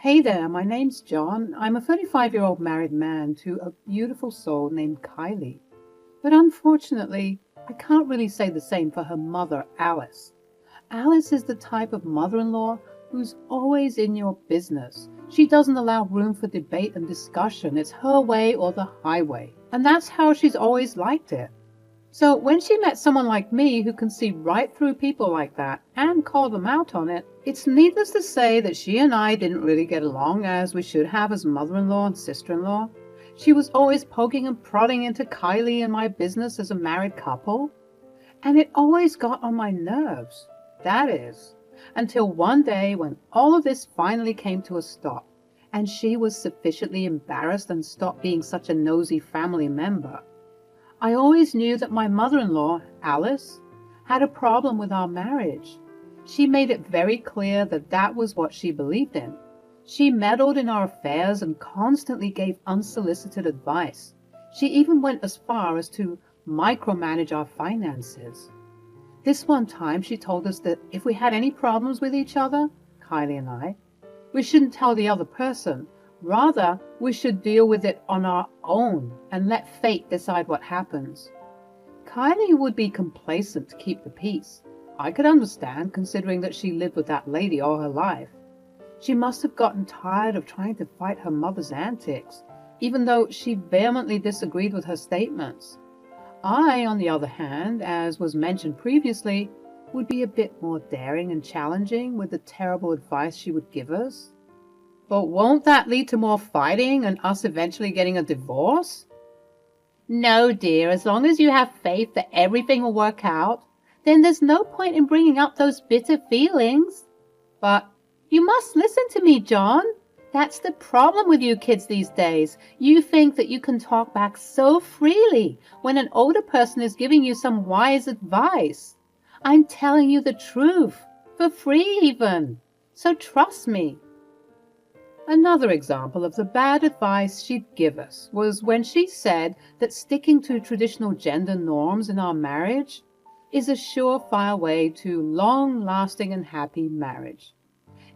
Hey there, my name's John. I'm a 35-year-old married man to a beautiful soul named Kylie. But unfortunately, I can't really say the same for her mother, Alice. Alice is the type of mother-in-law who's always in your business. She doesn't allow room for debate and discussion. It's her way or the highway. And that's how she's always liked it. So when she met someone like me who can see right through people like that and call them out on it, it's needless to say that she and I didn't really get along as we should have as mother-in-law and sister-in-law. She was always poking and prodding into Kylie and my business as a married couple. And it always got on my nerves. That is, until one day when all of this finally came to a stop, and she was sufficiently embarrassed and stopped being such a nosy family member. I always knew that my mother-in-law, Alice, had a problem with our marriage. She made it very clear that that was what she believed in. She meddled in our affairs and constantly gave unsolicited advice. She even went as far as to micromanage our finances. This one time she told us that if we had any problems with each other, Kylie and I, we shouldn't tell the other person. Rather, we should deal with it on our own and let fate decide what happens. Kylie would be complacent to keep the peace. I could understand, considering that she lived with that lady all her life. She must have gotten tired of trying to fight her mother's antics, even though she vehemently disagreed with her statements. I, on the other hand, as was mentioned previously, would be a bit more daring and challenging with the terrible advice she would give us. But won't that lead to more fighting and us eventually getting a divorce? No, dear, as long as you have faith that everything will work out, then there's no point in bringing up those bitter feelings. But you must listen to me, John. That's the problem with you kids these days. You think that you can talk back so freely when an older person is giving you some wise advice. I'm telling you the truth, for free even. So trust me. Another example of the bad advice she'd give us was when she said that sticking to traditional gender norms in our marriage is a surefire way to long-lasting and happy marriage.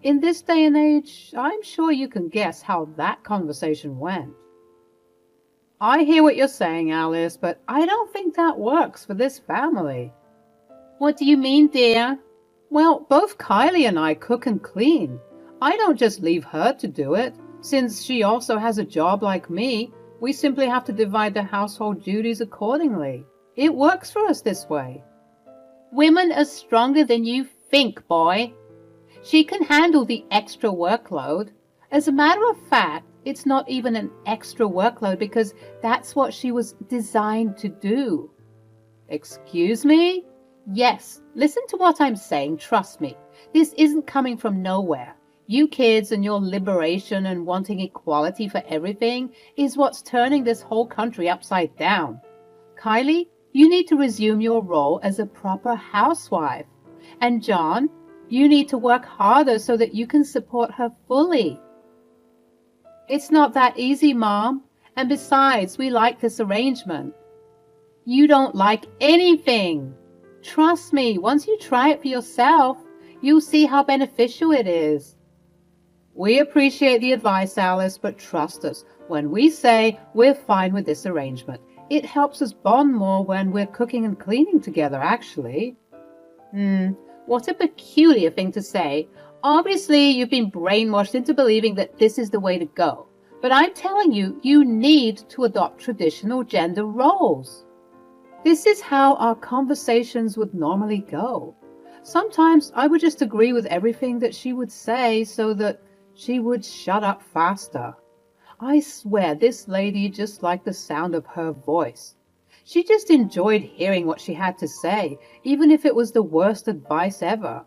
In this day and age, I'm sure you can guess how that conversation went. I hear what you're saying, Alice, but I don't think that works for this family. What do you mean, dear? Well, both Kylie and I cook and clean. I don't just leave her to do it. Since she also has a job like me, we simply have to divide the household duties accordingly. It works for us this way. Women are stronger than you think, boy. She can handle the extra workload. As a matter of fact, it's not even an extra workload because that's what she was designed to do. Excuse me? Yes, listen to what I'm saying, trust me. This isn't coming from nowhere. You kids and your liberation and wanting equality for everything is what's turning this whole country upside down. Kylie, you need to resume your role as a proper housewife. And John, you need to work harder so that you can support her fully. It's not that easy, Mom. And besides, we like this arrangement. You don't like anything. Trust me, once you try it for yourself, you'll see how beneficial it is. We appreciate the advice, Alice, but trust us. When we say we're fine with this arrangement, it helps us bond more when we're cooking and cleaning together, actually. What a peculiar thing to say. Obviously, you've been brainwashed into believing that this is the way to go. But I'm telling you, you need to adopt traditional gender roles. This is how our conversations would normally go. Sometimes I would just agree with everything that she would say so that she would shut up faster. I swear this lady just liked the sound of her voice. She just enjoyed hearing what she had to say, even if it was the worst advice ever.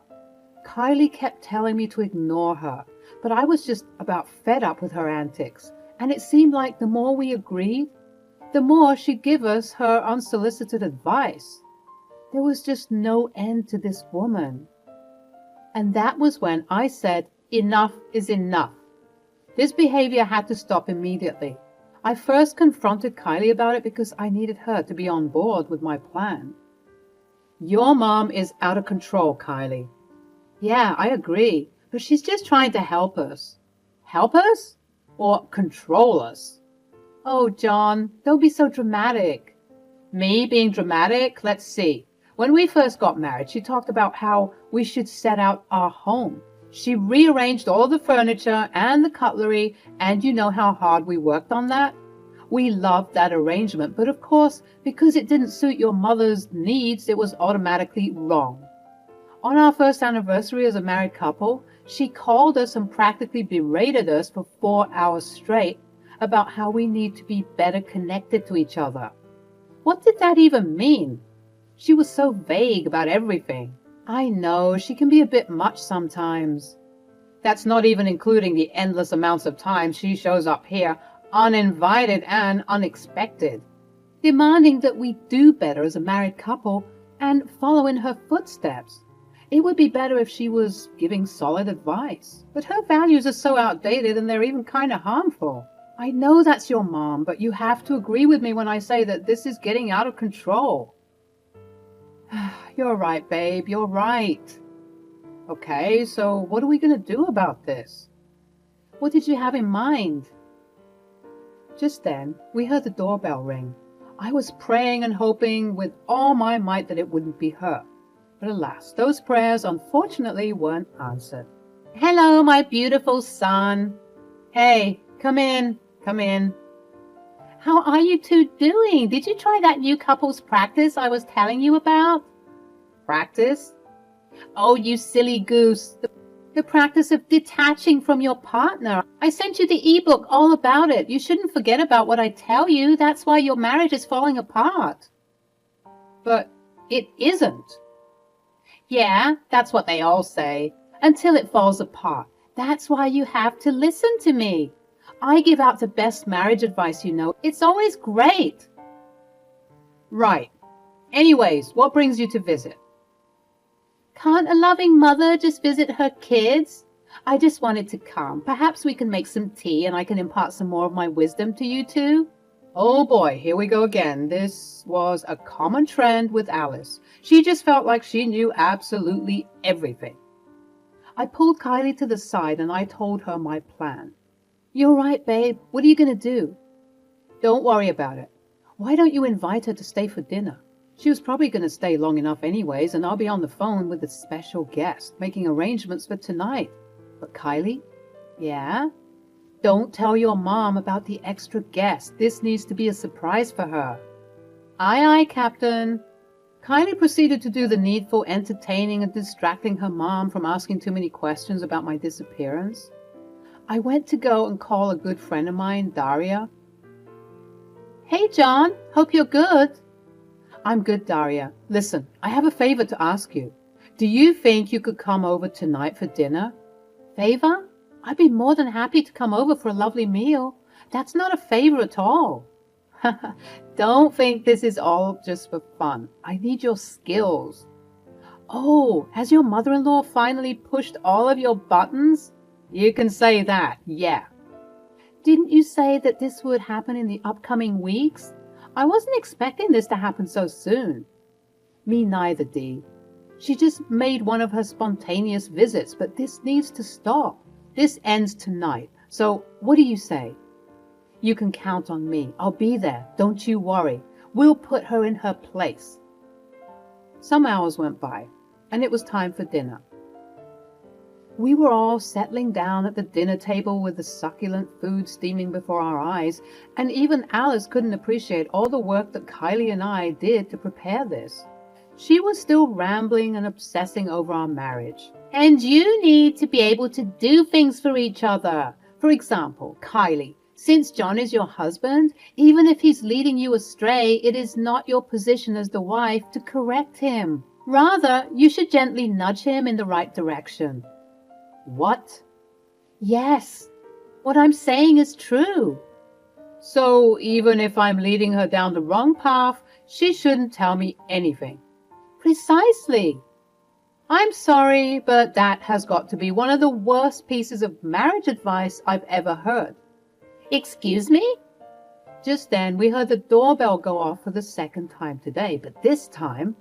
Kylie kept telling me to ignore her, but I was just about fed up with her antics, and it seemed like the more we agreed, the more she'd give us her unsolicited advice. There was just no end to this woman. And that was when I said, enough is enough. This behavior had to stop immediately. I first confronted Kylie about it because I needed her to be on board with my plan. Your mom is out of control, Kylie. Yeah, I agree, but she's just trying to help us. Help us? Or control us? Oh, John, don't be so dramatic. Me being dramatic? Let's see. When we first got married, she talked about how we should set out our home. She rearranged all the furniture and the cutlery, and you know how hard we worked on that? We loved that arrangement, but of course, because it didn't suit your mother's needs, it was automatically wrong. On our first anniversary as a married couple, she called us and practically berated us for 4 hours straight about how we need to be better connected to each other. What did that even mean? She was so vague about everything. I know, she can be a bit much sometimes. That's not even including the endless amounts of time she shows up here, uninvited and unexpected, demanding that we do better as a married couple and follow in her footsteps. It would be better if she was giving solid advice, but her values are so outdated and they're even kind of harmful. I know that's your mom, but you have to agree with me when I say that this is getting out of control. You're right, babe, you're right. Okay, so what are we going to do about this? What did you have in mind? Just then, we heard the doorbell ring. I was praying and hoping with all my might that it wouldn't be her. But alas, those prayers unfortunately weren't answered. Hello, my beautiful son. Hey, come in, come in. How are you two doing? Did you try that new couples practice I was telling you about? Practice? Oh, you silly goose. The practice of detaching from your partner. I sent you the ebook all about it. You shouldn't forget about what I tell you. That's why your marriage is falling apart. But it isn't. Yeah, that's what they all say. Until it falls apart. That's why you have to listen to me. I give out the best marriage advice, you know. It's always great. Right. Anyways, what brings you to visit? Can't a loving mother just visit her kids? I just wanted to come. Perhaps we can make some tea and I can impart some more of my wisdom to you two. Oh boy, here we go again. This was a common trend with Alice. She just felt like she knew absolutely everything. I pulled Kylie to the side and I told her my plan. You're right, babe. What are you going to do? Don't worry about it. Why don't you invite her to stay for dinner? She was probably going to stay long enough anyways, and I'll be on the phone with a special guest, making arrangements for tonight. But Kylie? Yeah? Don't tell your mom about the extra guest. This needs to be a surprise for her. Aye, aye, Captain. Kylie proceeded to do the needful entertaining and distracting her mom from asking too many questions about my disappearance. I went to go and call a good friend of mine, Daria. Hey, John. Hope you're good. I'm good, Daria. Listen, I have a favor to ask you. Do you think you could come over tonight for dinner? Favor? I'd be more than happy to come over for a lovely meal. That's not a favor at all. Don't think this is all just for fun. I need your skills. Oh, has your mother-in-law finally pushed all of your buttons? You can say that, yeah. Didn't you say that this would happen in the upcoming weeks? I wasn't expecting this to happen so soon. Me neither, Dee. She just made one of her spontaneous visits, but this needs to stop. This ends tonight. So what do you say? You can count on me. I'll be there. Don't you worry. We'll put her in her place. Some hours went by, and it was time for dinner. We were all settling down at the dinner table with the succulent food steaming before our eyes, and even Alice couldn't appreciate all the work that Kylie and I did to prepare this. She was still rambling and obsessing over our marriage. And you need to be able to do things for each other. For example, Kylie, since John is your husband, even if he's leading you astray, it is not your position as the wife to correct him. Rather, you should gently nudge him in the right direction. What? Yes, what I'm saying is true. So even if I'm leading her down the wrong path, she shouldn't tell me anything. Precisely. I'm sorry, but that has got to be one of the worst pieces of marriage advice I've ever heard. Excuse me? Just then we heard the doorbell go off for the second time today, but this time,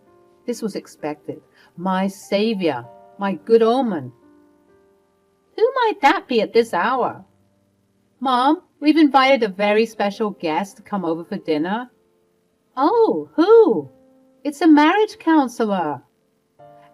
this was expected. My savior, my good omen. Who might that be at this hour? Mom, we've invited a very special guest to come over for dinner. Oh, who? It's a marriage counselor.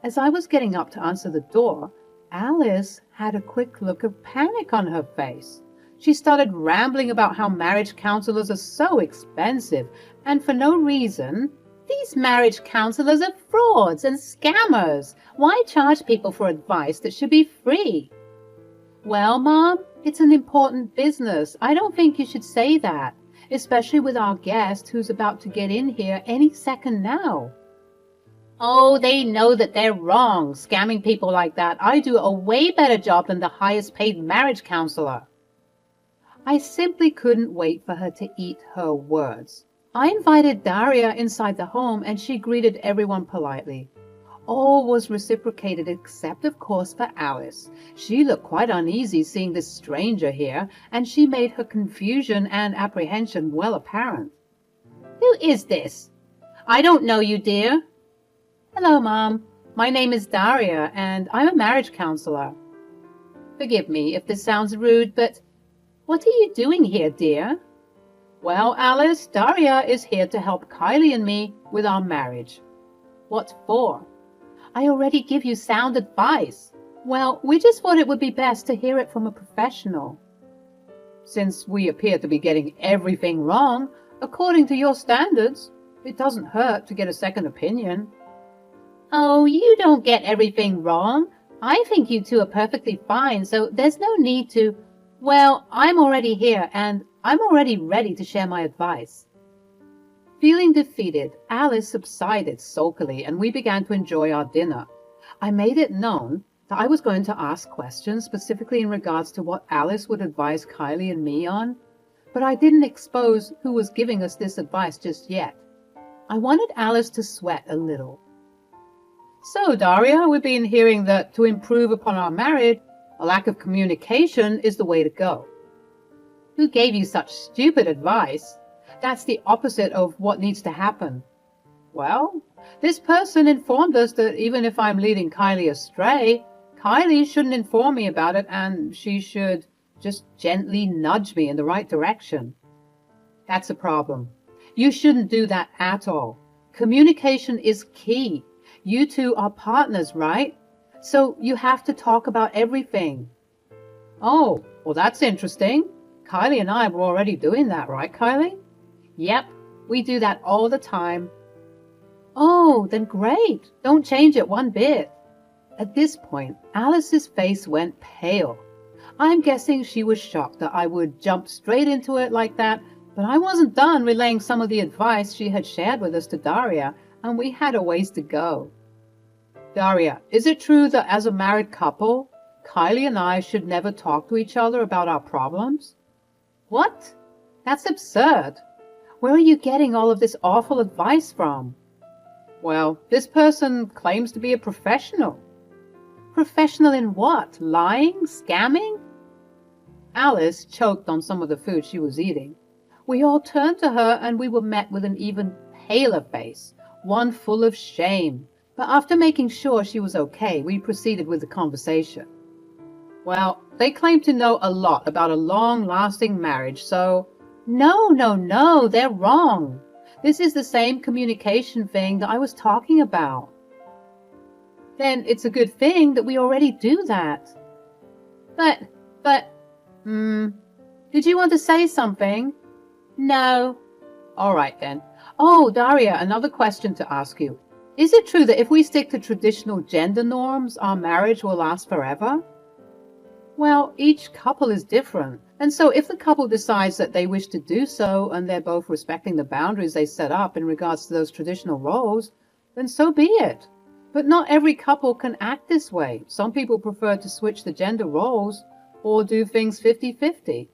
As I was getting up to answer the door, Alice had a quick look of panic on her face. She started rambling about how marriage counselors are so expensive, and for no reason. These marriage counselors are frauds and scammers. Why charge people for advice that should be free? Well, Mom, it's an important business. I don't think you should say that, especially with our guest who's about to get in here any second now. Oh, they know that they're wrong, scamming people like that. I do a way better job than the highest paid marriage counselor. I simply couldn't wait for her to eat her words. I invited Daria inside the home and she greeted everyone politely. All was reciprocated except, of course, for Alice. She looked quite uneasy seeing this stranger here, and she made her confusion and apprehension well apparent. Who is this? I don't know you, dear. Hello, Mom. My name is Daria, and I'm a marriage counselor. Forgive me if this sounds rude, but what are you doing here, dear? Well, Alice, Daria is here to help Kylie and me with our marriage. What for? I already give you sound advice. Well, we just thought it would be best to hear it from a professional. Since we appear to be getting everything wrong, according to your standards, it doesn't hurt to get a second opinion. Oh, you don't get everything wrong. I think you two are perfectly fine, so there's no need to... Well, I'm already here, and I'm already ready to share my advice. Feeling defeated, Alice subsided sulkily, and we began to enjoy our dinner. I made it known that I was going to ask questions specifically in regards to what Alice would advise Kylie and me on, but I didn't expose who was giving us this advice just yet. I wanted Alice to sweat a little. So, Daria, we've been hearing that to improve upon our marriage, a lack of communication is the way to go. Who gave you such stupid advice? That's the opposite of what needs to happen. Well, this person informed us that even if I'm leading Kylie astray, Kylie shouldn't inform me about it and she should just gently nudge me in the right direction. That's a problem. You shouldn't do that at all. Communication is key. You two are partners, right? So you have to talk about everything. Oh, well, that's interesting. Kylie and I were already doing that, right, Kylie? Yep, we do that all the time. Oh, then great. Don't change it one bit. At this point, Alice's face went pale. I'm guessing she was shocked that I would jump straight into it like that, but I wasn't done relaying some of the advice she had shared with us to Daria, and we had a ways to go. Daria, is it true that as a married couple, Kylie and I should never talk to each other about our problems? What? That's absurd. Where are you getting all of this awful advice from? Well, this person claims to be a professional. Professional in what? Lying? Scamming? Alice choked on some of the food she was eating. We all turned to her and we were met with an even paler face, one full of shame. But after making sure she was okay, we proceeded with the conversation. Well, they claim to know a lot about a long-lasting marriage, so... No, they're wrong. This is the same communication thing that I was talking about. Then it's a good thing that we already do that. Did you want to say something? No. All right then. Oh, Daria, another question to ask you. Is it true that if we stick to traditional gender norms, our marriage will last forever? Well, each couple is different. And so if the couple decides that they wish to do so and they're both respecting the boundaries they set up in regards to those traditional roles, then so be it. But not every couple can act this way. Some people prefer to switch the gender roles or do things 50-50.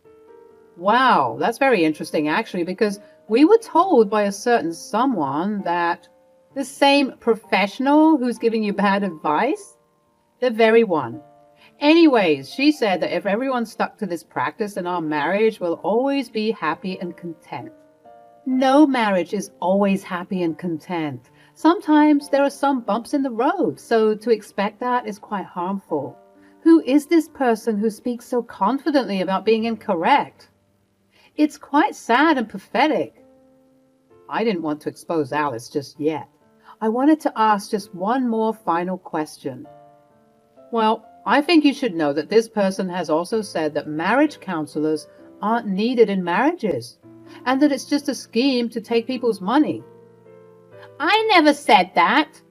Wow, that's very interesting actually, because we were told by a certain someone that the same professional who's giving you bad advice, the very one. Anyways, she said that if everyone stuck to this practice, then our marriage will always be happy and content. No marriage is always happy and content. Sometimes there are some bumps in the road, so to expect that is quite harmful. Who is this person who speaks so confidently about being incorrect? It's quite sad and pathetic. I didn't want to expose Alice just yet. I wanted to ask just one more final question. Well, I think you should know that this person has also said that marriage counselors aren't needed in marriages, and that it's just a scheme to take people's money. I never said that.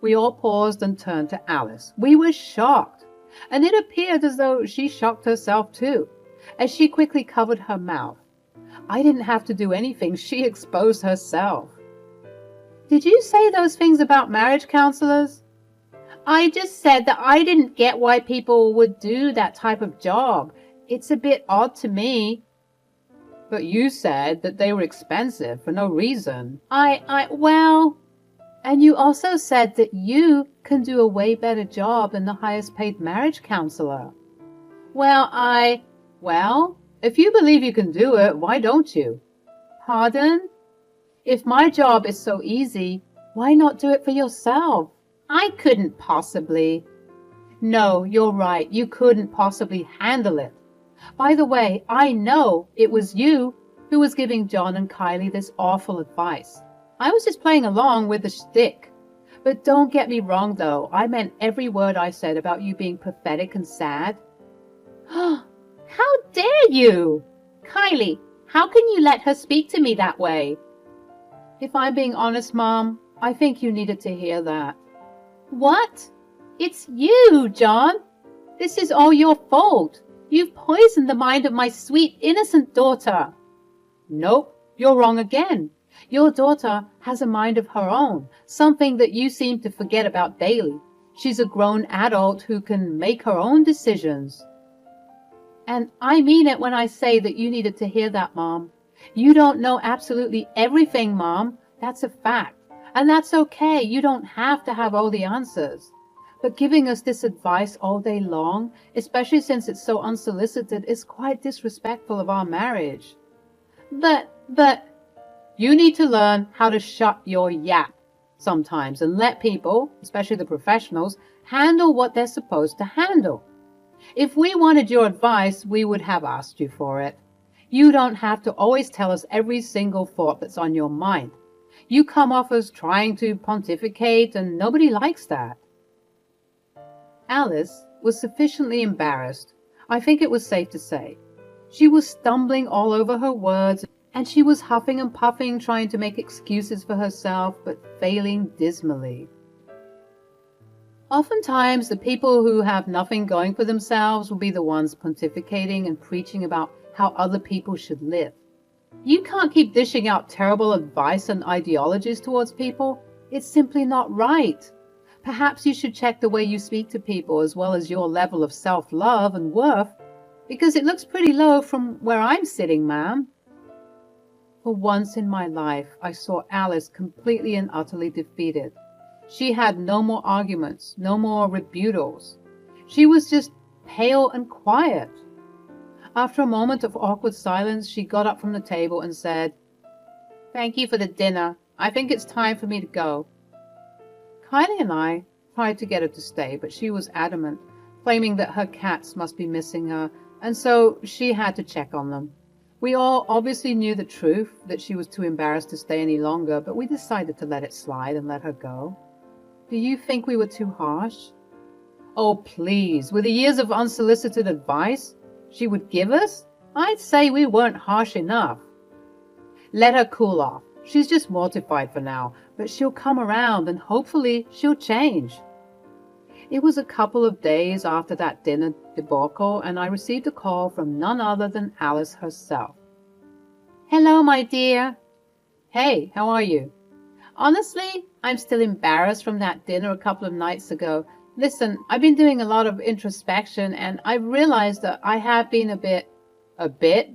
We all paused and turned to Alice. We were shocked, and it appeared as though she shocked herself too, as she quickly covered her mouth. I didn't have to do anything. She exposed herself. Did you say those things about marriage counselors? I just said that I didn't get why people would do that type of job. It's a bit odd to me. But you said that they were expensive for no reason. Well... And you also said that you can do a way better job than the highest paid marriage counselor. Well, if you believe you can do it, why don't you? Pardon? If my job is so easy, why not do it for yourself? I couldn't possibly. No, you're right. You couldn't possibly handle it. By the way, I know it was you who was giving John and Kylie this awful advice. I was just playing along with the shtick. But don't get me wrong, though. I meant every word I said about you being pathetic and sad. How dare you? Kylie, how can you let her speak to me that way? If I'm being honest, Mom, I think you needed to hear that. What? It's you, John. This is all your fault. You've poisoned the mind of my sweet, innocent daughter. Nope, you're wrong again. Your daughter has a mind of her own, something that you seem to forget about daily. She's a grown adult who can make her own decisions. And I mean it when I say that you needed to hear that, Mom. You don't know absolutely everything, Mom. That's a fact. And that's okay. You don't have to have all the answers. But giving us this advice all day long, especially since it's so unsolicited, is quite disrespectful of our marriage. But... You need to learn how to shut your yap sometimes and let people, especially the professionals, handle what they're supposed to handle. If we wanted your advice, we would have asked you for it. You don't have to always tell us every single thought that's on your mind. You come off as trying to pontificate, and nobody likes that. Alice was sufficiently embarrassed, I think it was safe to say. She was stumbling all over her words, and she was huffing and puffing, trying to make excuses for herself, but failing dismally. Oftentimes, the people who have nothing going for themselves will be the ones pontificating and preaching about how other people should live. You can't keep dishing out terrible advice and ideologies towards people. It's simply not right. Perhaps you should check the way you speak to people as well as your level of self-love and worth, because it looks pretty low from where I'm sitting, ma'am. For once in my life, I saw Alice completely and utterly defeated. She had no more arguments, no more rebuttals. She was just pale and quiet. After a moment of awkward silence, she got up from the table and said, "Thank you for the dinner. I think it's time for me to go." Kylie and I tried to get her to stay, but she was adamant, claiming that her cats must be missing her, and so she had to check on them. We all obviously knew the truth, that she was too embarrassed to stay any longer, but we decided to let it slide and let her go. Do you think we were too harsh? Oh, please, with the years of unsolicited advice she would give us, I'd say we weren't harsh enough. Let her cool off. She's just mortified for now, but she'll come around and hopefully she'll change. It was a couple of days after that dinner debacle, and I received a call from none other than Alice herself. "Hello, my dear." "Hey, how are you?" "Honestly, I'm still embarrassed from that dinner a couple of nights ago. Listen, I've been doing a lot of introspection, and I've realized that I have been a bit?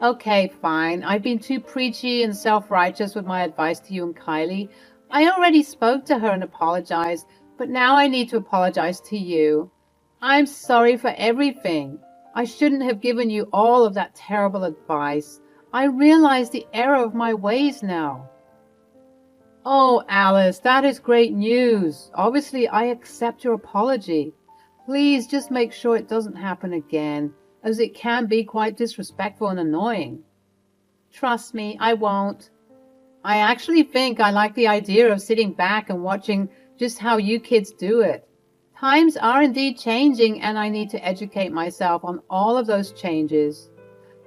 Okay, fine. I've been too preachy and self-righteous with my advice to you and Kylie. I already spoke to her and apologized, but now I need to apologize to you. I'm sorry for everything. I shouldn't have given you all of that terrible advice. I realize the error of my ways now." "Oh, Alice, that is great news. Obviously, I accept your apology. Please just make sure it doesn't happen again, as it can be quite disrespectful and annoying. Trust me, I won't. I actually think I like the idea of sitting back and watching just how you kids do it. Times are indeed changing, and I need to educate myself on all of those changes.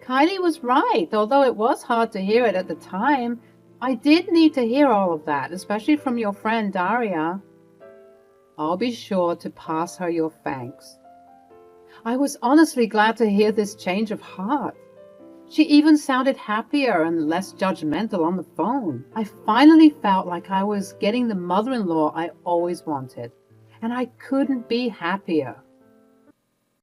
Kylie was right, although it was hard to hear it at the time. I did need to hear all of that, especially from your friend Daria. I'll be sure to pass her your thanks. I was honestly glad to hear this change of heart. She even sounded happier and less judgmental on the phone. I finally felt like I was getting the mother-in-law I always wanted, and I couldn't be happier.